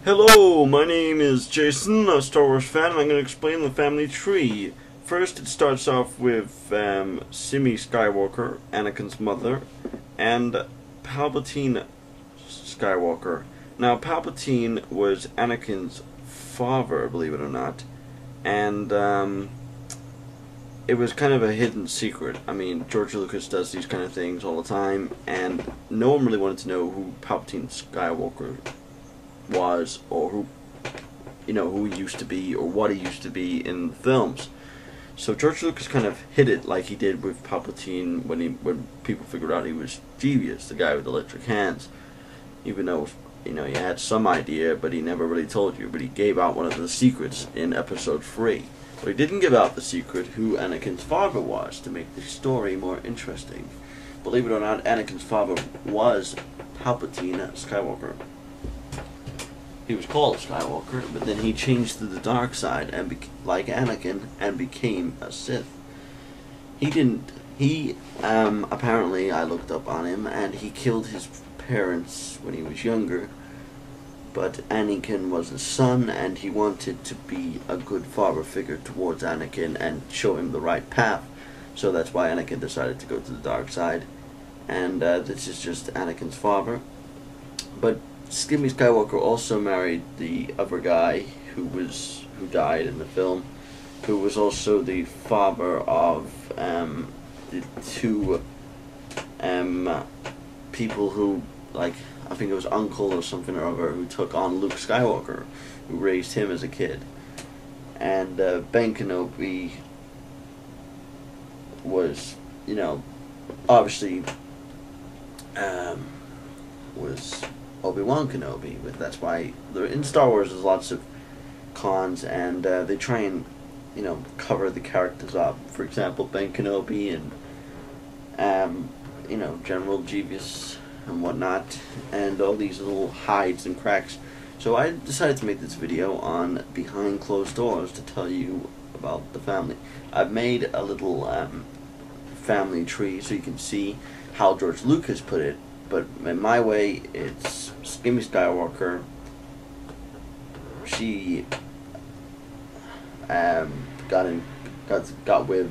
Hello, my name is Jason, a Star Wars fan, and I'm going to explain the family tree. First, it starts off with Simi Skywalker, Anakin's mother, and Palpatine Skywalker. Now, Palpatine was Anakin's father, believe it or not, and it was kind of a hidden secret. I mean, George Lucas does these kind of things all the time, and no one really wanted to know who Palpatine Skywalker was, or who he used to be, or what he used to be in the films. So George Lucas kind of hid it, like he did with Palpatine when people figured out he was Jeevious, the guy with the electric hands. Even though he had some idea, but he never really told you. But he gave out one of the secrets in Episode 3. But he didn't give out the secret who Anakin's father was, to make the story more interesting. Believe it or not, Anakin's father was Palpatine Skywalker. He was called Skywalker, but then he changed to the dark side, and like Anakin, and became a Sith. Apparently, I looked up on him, and he killed his parents when he was younger, but Anakin was his son, and he wanted to be a good father figure towards Anakin and show him the right path. So that's why Anakin decided to go to the dark side, and this is just Anakin's father. But Simi Skywalker also married the other guy who died in the film, who was also the father of the two people who, like, I think it was uncle or something or other, who took on Luke Skywalker, who raised him as a kid. And Ben Kenobi was, obviously was Obi-Wan Kenobi, but that's why in Star Wars there's lots of cons, and they try and cover the characters up. For example, Ben Kenobi and General Jeevious and whatnot, and all these little hides and cracks. So I decided to make this video on behind closed doors to tell you about the family. I've made a little family tree so you can see how George Lucas put it. But in my way, it's Simi Skywalker. She got with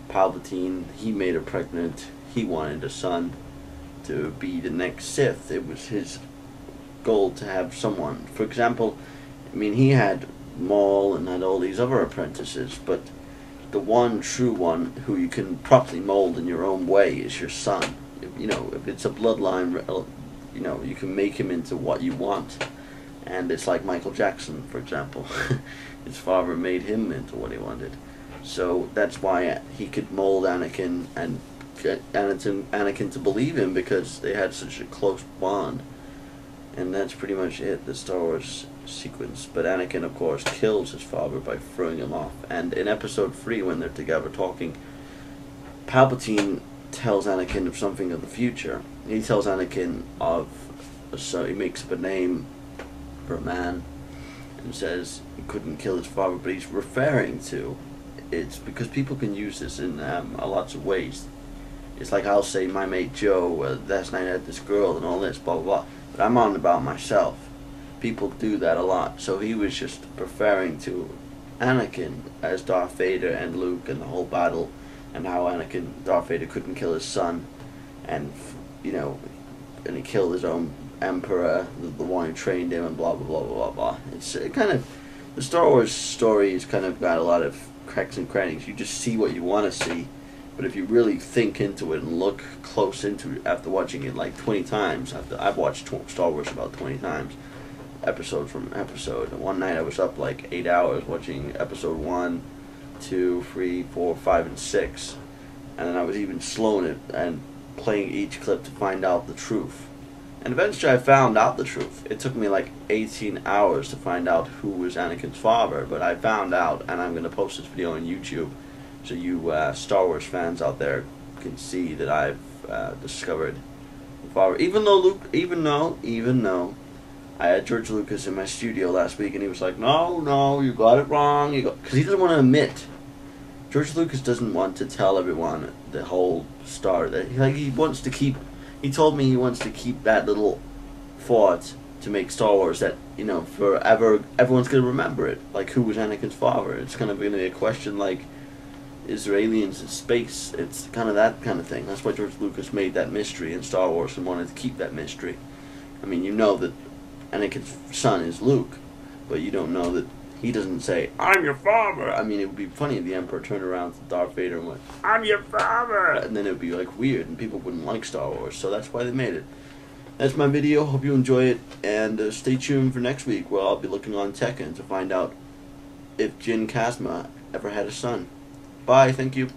Palpatine. He made her pregnant. He wanted a son to be the next Sith. It was his goal to have someone. For example, he had Maul and had all these other apprentices, but the one true one who you can properly mold in your own way is your son. If it's a bloodline, you can make him into what you want. And it's like Michael Jackson, for example. His father made him into what he wanted. So that's why he could mold Anakin and get Anakin to believe him, because they had such a close bond. And that's pretty much it, the Star Wars sequence. But Anakin, of course, kills his father by throwing him off. And in Episode 3, when they're together talking, Palpatine tells Anakin of something of the future. He tells Anakin he makes up a name for a man and says he couldn't kill his father, but he's referring to, it's because people can use this in lots of ways. It's like I'll say, my mate Joe, last night I had this girl and all this, blah blah blah, but I'm on about myself. People do that a lot. So he was just referring to Anakin as Darth Vader and Luke and the whole battle, and how Darth Vader couldn't kill his son, and and he killed his own emperor, the one who trained him, and blah blah blah blah blah. The Star Wars story has kind of got a lot of cracks and crannies. You just see what you want to see, but if you really think into it and look close into it after watching it like 20 times, I've watched Star Wars about 20 times, episode from episode. And one night I was up like 8 hours watching Episode 1, 2, 3, 4, 5, and 6, and then I was even slowing it and playing each clip to find out the truth. And eventually I found out the truth. It took me like 18 hours to find out who was Anakin's father, but I found out, and I'm going to post this video on YouTube so you Star Wars fans out there can see that I've discovered the father. Even though I had George Lucas in my studio last week, and he was like, no, you got it wrong. Because he doesn't want to admit. George Lucas doesn't want to tell everyone the whole story. He wants to keep. He told me he wants to keep that little thought to make Star Wars that forever, everyone's gonna remember it. Like, who was Anakin's father? It's kind of gonna be a question like, is there aliens in space? It's kind of that kind of thing. That's why George Lucas made that mystery in Star Wars and wanted to keep that mystery. I mean, you know that Anakin's son is Luke, but you don't know that he doesn't say, "I'm your father." I mean, it would be funny if the Emperor turned around to Darth Vader and went, "I'm your father," and then it would be like weird, and people wouldn't like Star Wars. So that's why they made it. That's my video. Hope you enjoy it, and stay tuned for next week, where I'll be looking on Tekken to find out if Jin Kazma ever had a son. Bye. Thank you.